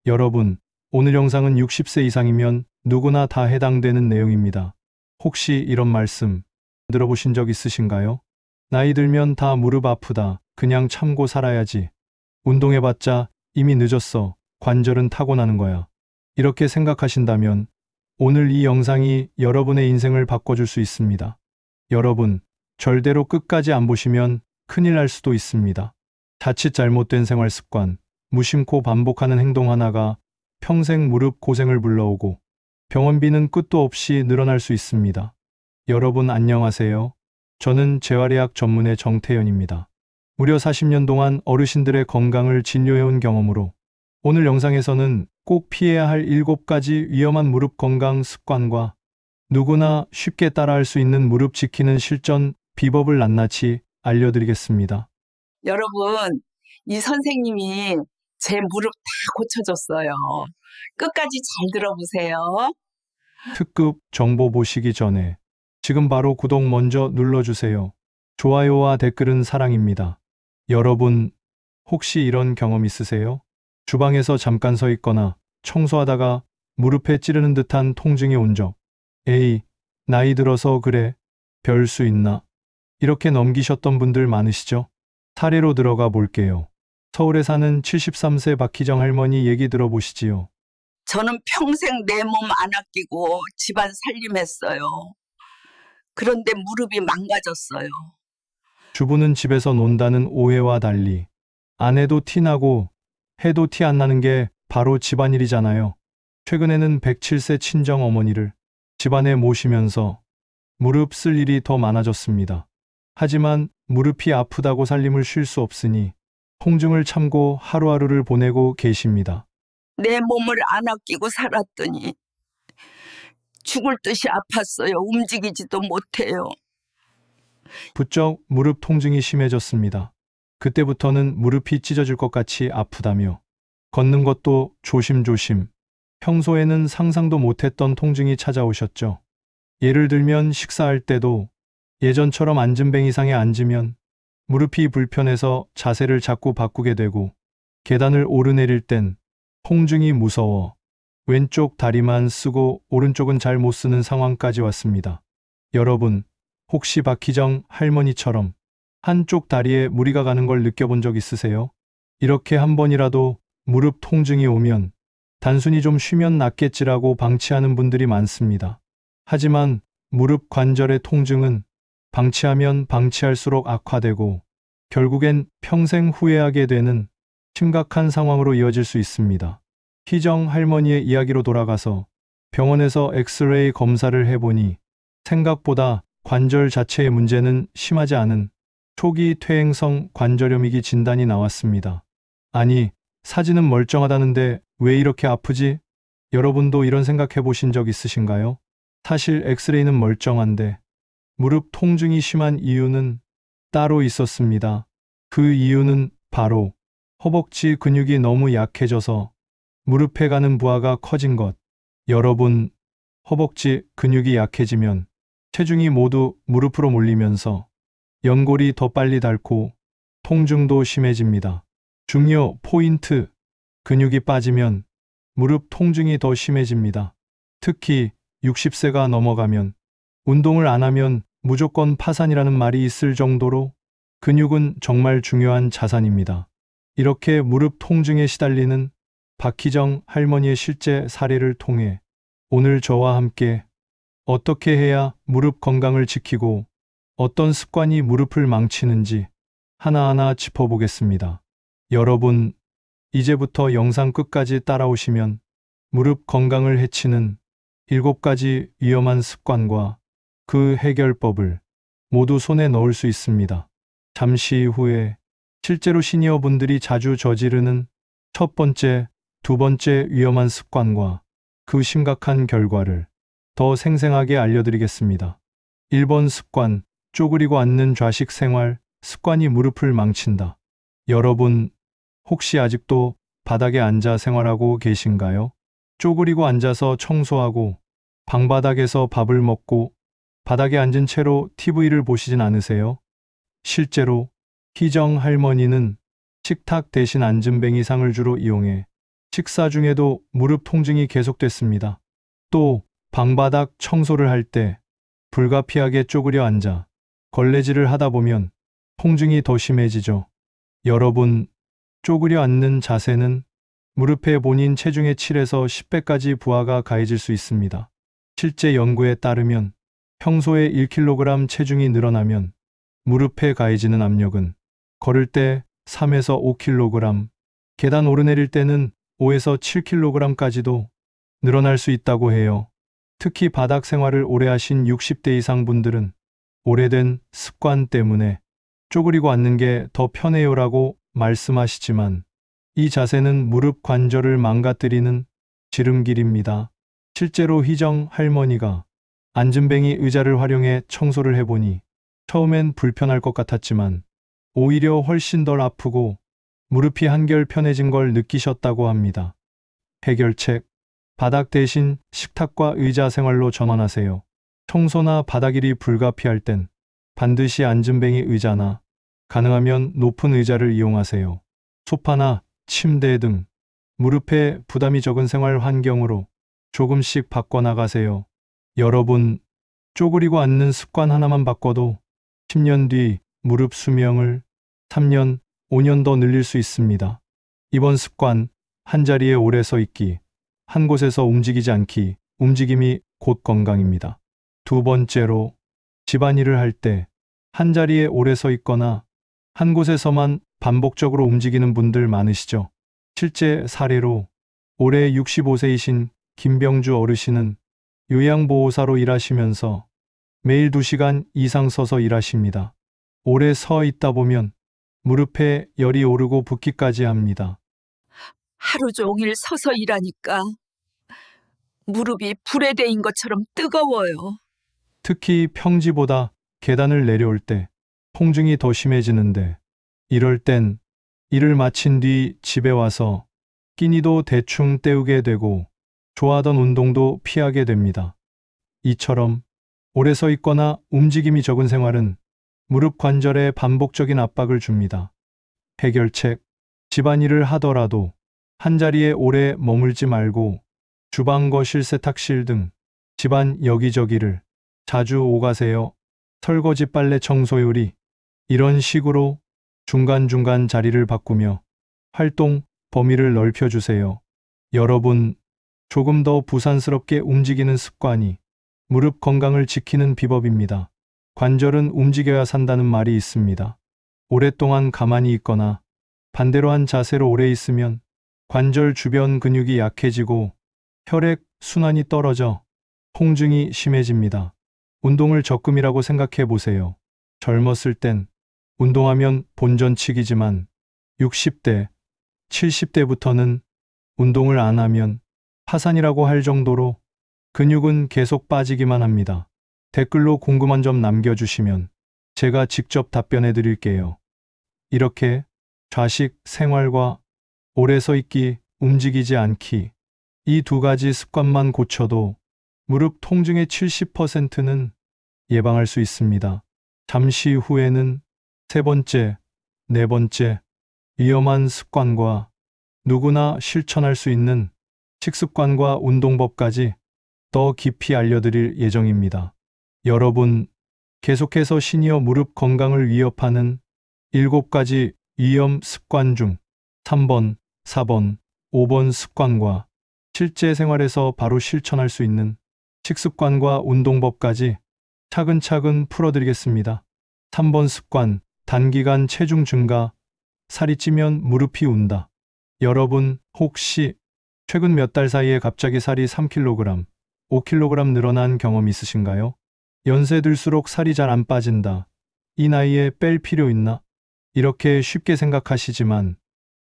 여러분, 오늘 영상은 60세 이상이면 누구나 다 해당되는 내용입니다. 혹시 이런 말씀 들어보신 적 있으신가요? 나이 들면 다 무릎 아프다. 그냥 참고 살아야지. 운동해봤자 이미 늦었어. 관절은 타고나는 거야. 이렇게 생각하신다면 오늘 이 영상이 여러분의 인생을 바꿔줄 수 있습니다. 여러분, 절대로 끝까지 안 보시면 큰일 날 수도 있습니다. 자칫 잘못된 생활 습관, 무심코 반복하는 행동 하나가 평생 무릎 고생을 불러오고 병원비는 끝도 없이 늘어날 수 있습니다. 여러분 안녕하세요. 저는 재활의학 전문의 정태현입니다. 무려 40년 동안 어르신들의 건강을 진료해온 경험으로 오늘 영상에서는 꼭 피해야 할 7가지 위험한 무릎 건강 습관과 누구나 쉽게 따라할 수 있는 무릎 지키는 실전 비법을 낱낱이 알려드리겠습니다. 여러분, 이 선생님이 제 무릎 다 고쳐줬어요. 끝까지 잘 들어보세요. 특급 정보 보시기 전에 지금 바로 구독 먼저 눌러주세요. 좋아요와 댓글은 사랑입니다. 여러분, 혹시 이런 경험 있으세요? 주방에서 잠깐 서 있거나 청소하다가 무릎에 찌르는 듯한 통증이 온 적. 에이, 나이 들어서 그래. 별 수 있나? 이렇게 넘기셨던 분들 많으시죠? 사례로 들어가 볼게요. 서울에 사는 73세 박희정 할머니 얘기 들어보시지요. 저는 평생 내 몸 안 아끼고 집안 살림했어요. 그런데 무릎이 망가졌어요. 주부는 집에서 논다는 오해와 달리 안 해도 티나고 해도 티 안 나는 게 바로 집안일이잖아요. 최근에는 107세 친정 어머니를 집안에 모시면서 무릎 쓸 일이 더 많아졌습니다. 하지만 무릎이 아프다고 살림을 쉴 수 없으니 통증을 참고 하루하루를 보내고 계십니다. 내 몸을 안 아끼고 살았더니 죽을 듯이 아팠어요. 움직이지도 못해요. 부쩍 무릎 통증이 심해졌습니다. 그때부터는 무릎이 찢어질 것 같이 아프다며 걷는 것도 조심조심, 평소에는 상상도 못했던 통증이 찾아오셨죠. 예를 들면 식사할 때도 예전처럼 앉은 뱅이상에 앉으면 무릎이 불편해서 자세를 자꾸 바꾸게 되고 계단을 오르내릴 땐 통증이 무서워 왼쪽 다리만 쓰고 오른쪽은 잘 못 쓰는 상황까지 왔습니다. 여러분, 혹시 박희정 할머니처럼 한쪽 다리에 무리가 가는 걸 느껴본 적 있으세요? 이렇게 한 번이라도 무릎 통증이 오면 단순히 좀 쉬면 낫겠지라고 방치하는 분들이 많습니다. 하지만 무릎 관절의 통증은 방치하면 방치할수록 악화되고 결국엔 평생 후회하게 되는 심각한 상황으로 이어질 수 있습니다. 희정 할머니의 이야기로 돌아가서 병원에서 엑스레이 검사를 해보니 생각보다 관절 자체의 문제는 심하지 않은 초기 퇴행성 관절염이기 진단이 나왔습니다. 아니, 사진은 멀쩡하다는데 왜 이렇게 아프지? 여러분도 이런 생각해 보신 적 있으신가요? 사실 엑스레이는 멀쩡한데 무릎 통증이 심한 이유는 따로 있었습니다. 그 이유는 바로 허벅지 근육이 너무 약해져서 무릎에 가는 부하가 커진 것. 여러분, 허벅지 근육이 약해지면 체중이 모두 무릎으로 몰리면서 연골이 더 빨리 닳고 통증도 심해집니다. 중요 포인트, 근육이 빠지면 무릎 통증이 더 심해집니다. 특히 60세가 넘어가면 운동을 안 하면 무조건 파산이라는 말이 있을 정도로 근육은 정말 중요한 자산입니다. 이렇게 무릎 통증에 시달리는 박희정 할머니의 실제 사례를 통해 오늘 저와 함께 어떻게 해야 무릎 건강을 지키고 어떤 습관이 무릎을 망치는지 하나하나 짚어보겠습니다. 여러분, 이제부터 영상 끝까지 따라오시면 무릎 건강을 해치는 7가지 위험한 습관과 그 해결법을 모두 손에 넣을 수 있습니다. 잠시 후에 실제로 시니어분들이 자주 저지르는 첫 번째, 두 번째 위험한 습관과 그 심각한 결과를 더 생생하게 알려드리겠습니다. 1번 습관, 쪼그리고 앉는 좌식 생활 습관이 무릎을 망친다. 여러분, 혹시 아직도 바닥에 앉아 생활하고 계신가요? 쪼그리고 앉아서 청소하고 방바닥에서 밥을 먹고 바닥에 앉은 채로 TV를 보시진 않으세요? 실제로 희정 할머니는 식탁 대신 앉은 뱅이상을 주로 이용해 식사 중에도 무릎 통증이 계속됐습니다. 또 방바닥 청소를 할 때 불가피하게 쪼그려 앉아 걸레질을 하다 보면 통증이 더 심해지죠. 여러분, 쪼그려 앉는 자세는 무릎의 본인 체중의 7에서 10배까지 부하가 가해질 수 있습니다. 실제 연구에 따르면 평소에 1kg 체중이 늘어나면 무릎에 가해지는 압력은 걸을 때 3에서 5kg, 계단 오르내릴 때는 5에서 7kg까지도 늘어날 수 있다고 해요. 특히 바닥 생활을 오래 하신 60대 이상 분들은 오래된 습관 때문에 쪼그리고 앉는 게 더 편해요라고 말씀하시지만 이 자세는 무릎 관절을 망가뜨리는 지름길입니다. 실제로 희정 할머니가 앉은뱅이 의자를 활용해 청소를 해보니 처음엔 불편할 것 같았지만 오히려 훨씬 덜 아프고 무릎이 한결 편해진 걸 느끼셨다고 합니다. 해결책: 바닥 대신 식탁과 의자 생활로 전환하세요. 청소나 바닥일이 불가피할 땐 반드시 앉은뱅이 의자나 가능하면 높은 의자를 이용하세요. 소파나 침대 등 무릎에 부담이 적은 생활 환경으로 조금씩 바꿔나가세요. 여러분, 쪼그리고 앉는 습관 하나만 바꿔도 10년 뒤 무릎 수명을 3년, 5년 더 늘릴 수 있습니다. 이번 습관, 한자리에 오래 서 있기, 한 곳에서 움직이지 않기, 움직임이 곧 건강입니다. 두 번째로, 집안일을 할 때 한자리에 오래 서 있거나 한 곳에서만 반복적으로 움직이는 분들 많으시죠? 실제 사례로 올해 65세이신 김병주 어르신은 요양보호사로 일하시면서 매일 2시간 이상 서서 일하십니다. 오래 서 있다 보면 무릎에 열이 오르고 붓기까지 합니다. 하루 종일 서서 일하니까 무릎이 불에 데인 것처럼 뜨거워요. 특히 평지보다 계단을 내려올 때 통증이 더 심해지는데 이럴 땐 일을 마친 뒤 집에 와서 끼니도 대충 때우게 되고 좋아하던 운동도 피하게 됩니다. 이처럼 오래 서 있거나 움직임이 적은 생활은 무릎 관절에 반복적인 압박을 줍니다. 해결책: 집안일을 하더라도 한자리에 오래 머물지 말고 주방, 거실, 세탁실 등 집안 여기저기를 자주 오가세요. 설거지, 빨래, 청소, 요리 이런 식으로 중간중간 자리를 바꾸며 활동 범위를 넓혀주세요. 여러분, 조금 더 부산스럽게 움직이는 습관이 무릎 건강을 지키는 비법입니다. 관절은 움직여야 산다는 말이 있습니다. 오랫동안 가만히 있거나 반대로 한 자세로 오래 있으면 관절 주변 근육이 약해지고 혈액 순환이 떨어져 통증이 심해집니다. 운동을 적금이라고 생각해 보세요. 젊었을 땐 운동하면 본전치기지만 60대, 70대부터는 운동을 안 하면 파산이라고 할 정도로 근육은 계속 빠지기만 합니다. 댓글로 궁금한 점 남겨주시면 제가 직접 답변해 드릴게요. 이렇게 좌식 생활과 오래 서 있기, 움직이지 않기, 이 두 가지 습관만 고쳐도 무릎 통증의 70%는 예방할 수 있습니다. 잠시 후에는 세 번째, 네 번째, 위험한 습관과 누구나 실천할 수 있는 식습관과 운동법까지 더 깊이 알려드릴 예정입니다. 여러분, 계속해서 시니어 무릎 건강을 위협하는 7가지 위험 습관 중 3번, 4번, 5번 습관과 실제 생활에서 바로 실천할 수 있는 식습관과 운동법까지 차근차근 풀어드리겠습니다. 3번 습관, 단기간 체중 증가, 살이 찌면 무릎이 운다. 여러분, 혹시 최근 몇 달 사이에 갑자기 살이 3kg, 5kg 늘어난 경험 있으신가요? 연세 들수록 살이 잘 안 빠진다. 이 나이에 뺄 필요 있나? 이렇게 쉽게 생각하시지만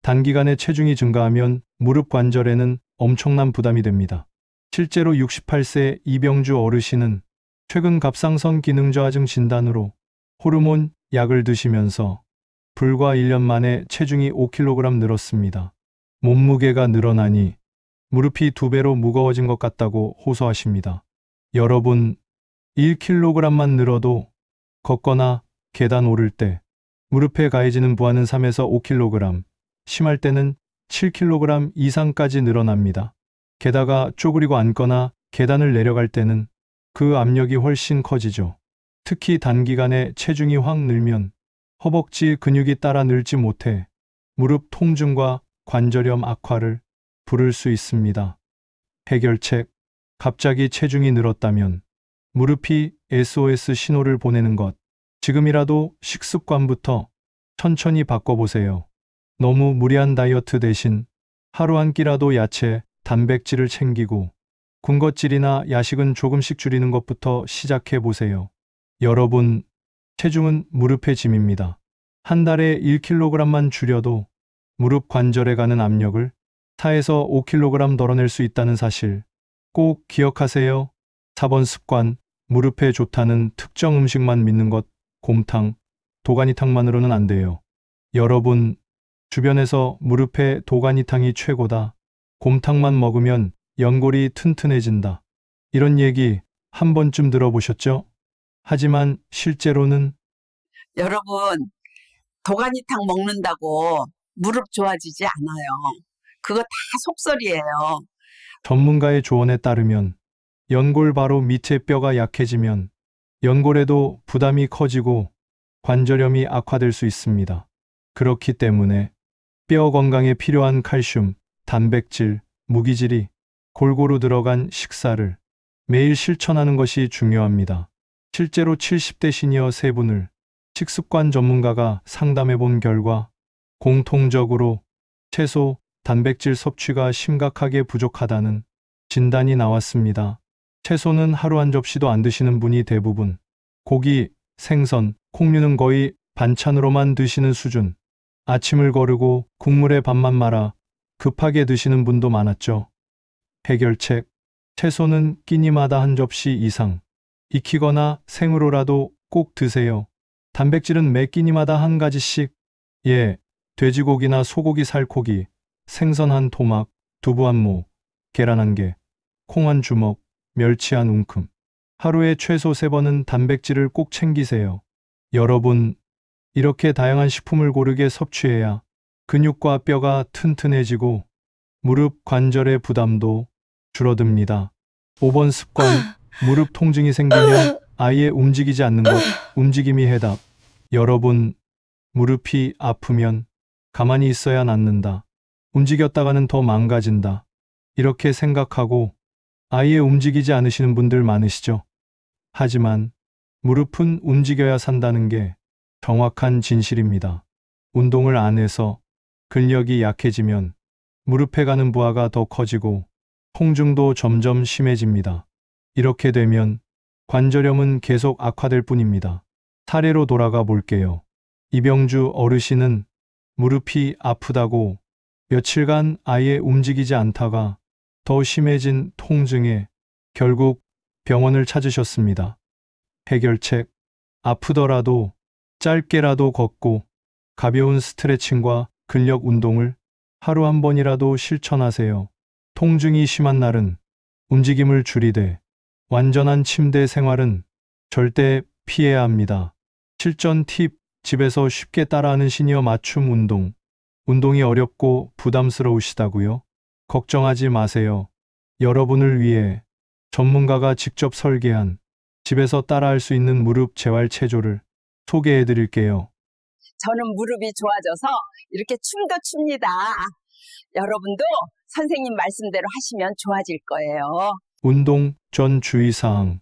단기간에 체중이 증가하면 무릎 관절에는 엄청난 부담이 됩니다. 실제로 68세 이병주 어르신은 최근 갑상선 기능 저하증 진단으로 호르몬 약을 드시면서 불과 1년 만에 체중이 5kg 늘었습니다. 몸무게가 늘어나니 무릎이 2배로 무거워진 것 같다고 호소하십니다. 여러분, 1kg만 늘어도 걷거나 계단 오를 때 무릎에 가해지는 부하는 3에서 5kg, 심할 때는 7kg 이상까지 늘어납니다. 게다가 쪼그리고 앉거나 계단을 내려갈 때는 그 압력이 훨씬 커지죠. 특히 단기간에 체중이 확 늘면 허벅지 근육이 따라 늘지 못해 무릎 통증과 관절염 악화를 부를 수 있습니다. 해결책: 갑자기 체중이 늘었다면 무릎이 SOS 신호를 보내는 것. 지금이라도 식습관부터 천천히 바꿔보세요. 너무 무리한 다이어트 대신 하루 한 끼라도 야채, 단백질을 챙기고 군것질이나 야식은 조금씩 줄이는 것부터 시작해 보세요. 여러분, 체중은 무릎의 짐입니다. 한 달에 1kg만 줄여도 무릎 관절에 가는 압력을 4에서 5kg 덜어낼 수 있다는 사실 꼭 기억하세요. 4번 습관: 무릎에 좋다는 특정 음식만 믿는 것. 곰탕, 도가니탕만으로는 안 돼요. 여러분, 주변에서 무릎에 도가니탕이 최고다, 곰탕만 먹으면 연골이 튼튼해진다, 이런 얘기 한 번쯤 들어보셨죠? 하지만 실제로는 여러분, 도가니탕 먹는다고 무릎 좋아지지 않아요. 그거 다 속설이에요. 전문가의 조언에 따르면 연골 바로 밑에 뼈가 약해지면 연골에도 부담이 커지고 관절염이 악화될 수 있습니다. 그렇기 때문에 뼈 건강에 필요한 칼슘, 단백질, 무기질이 골고루 들어간 식사를 매일 실천하는 것이 중요합니다. 실제로 70대 시니어 3분을 식습관 전문가가 상담해 본 결과 공통적으로 채소, 단백질 섭취가 심각하게 부족하다는 진단이 나왔습니다. 채소는 하루 한 접시도 안 드시는 분이 대부분, 고기, 생선, 콩류는 거의 반찬으로만 드시는 수준, 아침을 거르고 국물에 밥만 말아 급하게 드시는 분도 많았죠. 해결책: 채소는 끼니마다 한 접시 이상, 익히거나 생으로라도 꼭 드세요. 단백질은 매 끼니마다 한 가지씩, 돼지고기나 소고기 살코기, 생선 한 토막, 두부 한 모, 계란 한 개, 콩 한 주먹, 멸치 한 움큼. 하루에 최소 3번은 단백질을 꼭 챙기세요. 여러분, 이렇게 다양한 식품을 고르게 섭취해야 근육과 뼈가 튼튼해지고 무릎 관절의 부담도 줄어듭니다. 5번 습관: 무릎 통증이 생기면 아예 움직이지 않는 것. 움직임이 해답. 여러분, 무릎이 아프면 가만히 있어야 낫는다, 움직였다가는 더 망가진다, 이렇게 생각하고 아예 움직이지 않으시는 분들 많으시죠? 하지만 무릎은 움직여야 산다는 게 정확한 진실입니다. 운동을 안 해서 근력이 약해지면 무릎에 가는 부하가 더 커지고 통증도 점점 심해집니다. 이렇게 되면 관절염은 계속 악화될 뿐입니다. 사례로 돌아가 볼게요. 이병주 어르신은 무릎이 아프다고 며칠간 아예 움직이지 않다가 더 심해진 통증에 결국 병원을 찾으셨습니다. 해결책: 아프더라도 짧게라도 걷고 가벼운 스트레칭과 근력 운동을 하루 한 번이라도 실천하세요. 통증이 심한 날은 움직임을 줄이되 완전한 침대 생활은 절대 피해야 합니다. 실전 팁: 집에서 쉽게 따라하는 시니어 맞춤 운동. 운동이 어렵고 부담스러우시다고요? 걱정하지 마세요. 여러분을 위해 전문가가 직접 설계한 집에서 따라할 수 있는 무릎 재활 체조를 소개해 드릴게요. 저는 무릎이 좋아져서 이렇게 춤도 춥니다. 여러분도 선생님 말씀대로 하시면 좋아질 거예요. 운동 전 주의사항: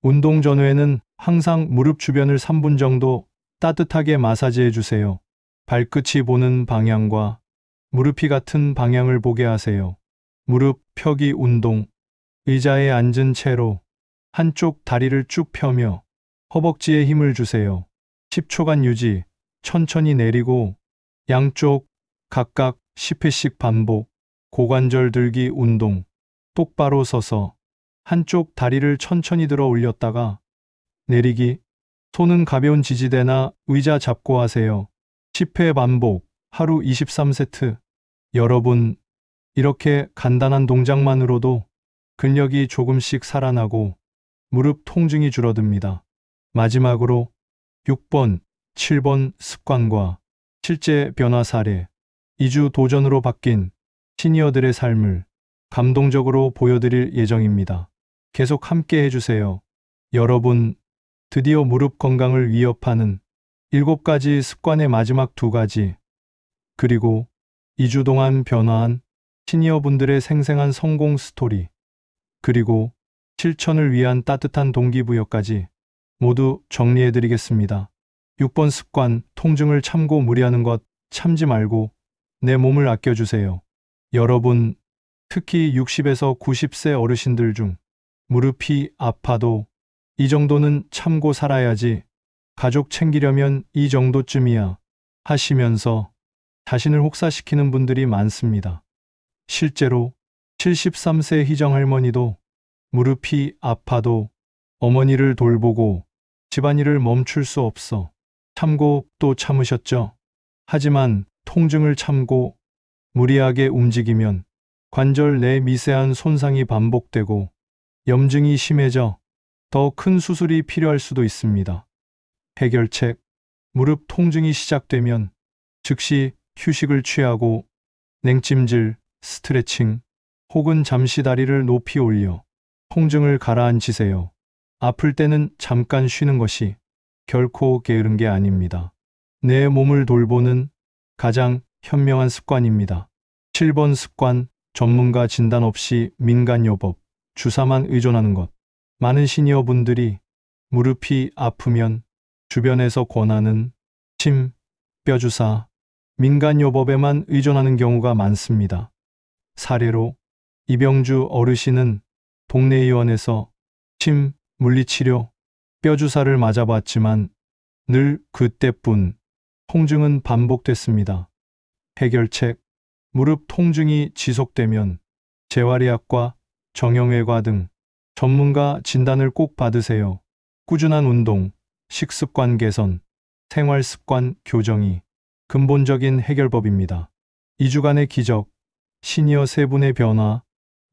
운동 전후에는 항상 무릎 주변을 3분 정도 따뜻하게 마사지해 주세요. 발끝이 보는 방향과 무릎이 같은 방향을 보게 하세요. 무릎 펴기 운동: 의자에 앉은 채로 한쪽 다리를 쭉 펴며 허벅지에 힘을 주세요. 10초간 유지, 천천히 내리고 양쪽 각각 10회씩 반복. 고관절 들기 운동: 똑바로 서서 한쪽 다리를 천천히 들어 올렸다가 내리기. 손은 가벼운 지지대나 의자 잡고 하세요. 10회 반복, 하루 23세트. 여러분, 이렇게 간단한 동작만으로도 근력이 조금씩 살아나고 무릎 통증이 줄어듭니다. 마지막으로 6번, 7번 습관과 실제 변화 사례. 이주 도전으로 바뀐 시니어들의 삶을 감동적으로 보여드릴 예정입니다. 계속 함께 해주세요. 여러분, 드디어 무릎 건강을 위협하는 7가지 습관의 마지막 2가지, 그리고 2주 동안 변화한 시니어분들의 생생한 성공 스토리, 그리고 실천을 위한 따뜻한 동기부여까지 모두 정리해드리겠습니다. 6번 습관, 통증을 참고 무리하는 것 참지 말고 내 몸을 아껴주세요. 여러분, 특히 60에서 90세 어르신들 중 무릎이 아파도 이 정도는 참고 살아야지, 가족 챙기려면 이 정도쯤이야 하시면서 자신을 혹사시키는 분들이 많습니다. 실제로 73세 희정할머니도 무릎이 아파도 어머니를 돌보고 집안일을 멈출 수 없어 참고 또 참으셨죠. 하지만 통증을 참고 무리하게 움직이면 관절 내 미세한 손상이 반복되고 염증이 심해져 더 큰 수술이 필요할 수도 있습니다. 해결책, 무릎 통증이 시작되면 즉시 휴식을 취하고 냉찜질, 스트레칭 혹은 잠시 다리를 높이 올려 통증을 가라앉히세요. 아플 때는 잠깐 쉬는 것이 결코 게으른 게 아닙니다. 내 몸을 돌보는 가장 현명한 습관입니다. 7번 습관, 전문가 진단 없이 민간요법, 주사만 의존하는 것. 많은 시니어분들이 무릎이 아프면 주변에서 권하는 침, 뼈주사, 민간요법에만 의존하는 경우가 많습니다. 사례로 이병주 어르신은 동네 의원에서 침, 물리치료, 뼈주사를 맞아봤지만 늘 그때뿐 통증은 반복됐습니다. 해결책, 무릎 통증이 지속되면 재활의학과, 정형외과 등 전문가 진단을 꼭 받으세요. 꾸준한 운동, 식습관 개선, 생활습관 교정이 근본적인 해결법입니다. 2주간의 기적, 시니어 3분의 변화,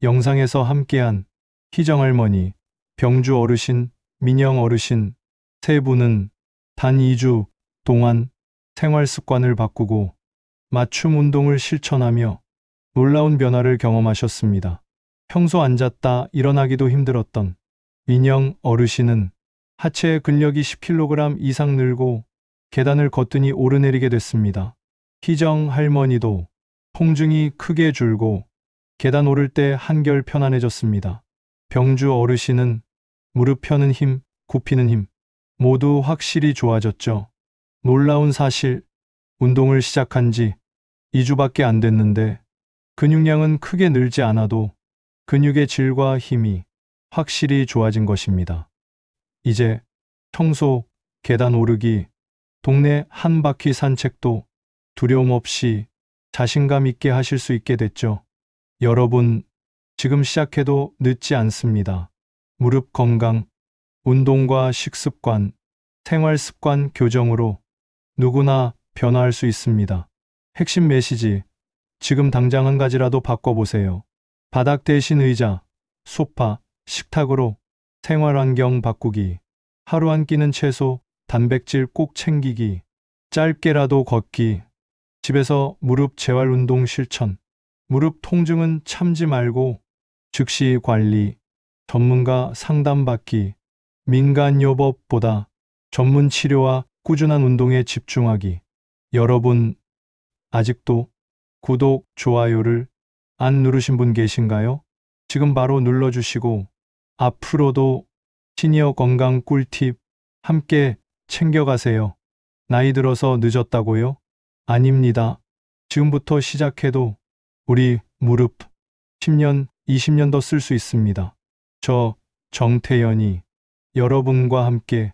영상에서 함께한 희정할머니, 병주 어르신, 민영 어르신 3분은 단 2주 동안 생활습관을 바꾸고 맞춤 운동을 실천하며 놀라운 변화를 경험하셨습니다. 평소 앉았다 일어나기도 힘들었던 민영 어르신은 하체 근력이 10kg 이상 늘고 계단을 거뜬히 오르내리게 됐습니다. 희정 할머니도 통증이 크게 줄고 계단 오를 때 한결 편안해졌습니다. 병주 어르신은 무릎 펴는 힘, 굽히는 힘 모두 확실히 좋아졌죠. 놀라운 사실, 운동을 시작한 지 2주밖에 안 됐는데 근육량은 크게 늘지 않아도 근육의 질과 힘이 확실히 좋아진 것입니다. 이제 청소, 계단 오르기, 동네 한 바퀴 산책도 두려움 없이 자신감 있게 하실 수 있게 됐죠. 여러분, 지금 시작해도 늦지 않습니다. 무릎 건강, 운동과 식습관, 생활습관 교정으로 누구나 변화할 수 있습니다. 핵심 메시지, 지금 당장 한 가지라도 바꿔보세요. 바닥 대신 의자, 소파, 식탁으로 생활 환경 바꾸기, 하루 한 끼는 채소, 단백질 꼭 챙기기, 짧게라도 걷기, 집에서 무릎 재활 운동 실천, 무릎 통증은 참지 말고 즉시 관리, 전문가 상담받기, 민간요법보다 전문 치료와 꾸준한 운동에 집중하기. 여러분, 아직도 구독, 좋아요를 안 누르신 분 계신가요? 지금 바로 눌러주시고 앞으로도 시니어 건강 꿀팁 함께 챙겨가세요. 나이 들어서 늦었다고요? 아닙니다. 지금부터 시작해도 우리 무릎 10년, 20년 더 쓸 수 있습니다. 저 정태현이 여러분과 함께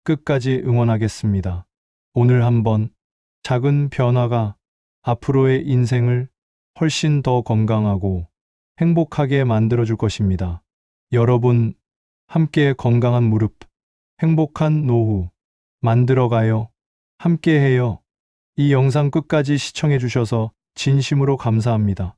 끝까지 응원하겠습니다. 오늘 한번 작은 변화가 앞으로의 인생을 훨씬 더 건강하고 행복하게 만들어줄 것입니다. 여러분, 함께 건강한 무릎, 행복한 노후 만들어가요. 함께해요. 이 영상 끝까지 시청해 주셔서 진심으로 감사합니다.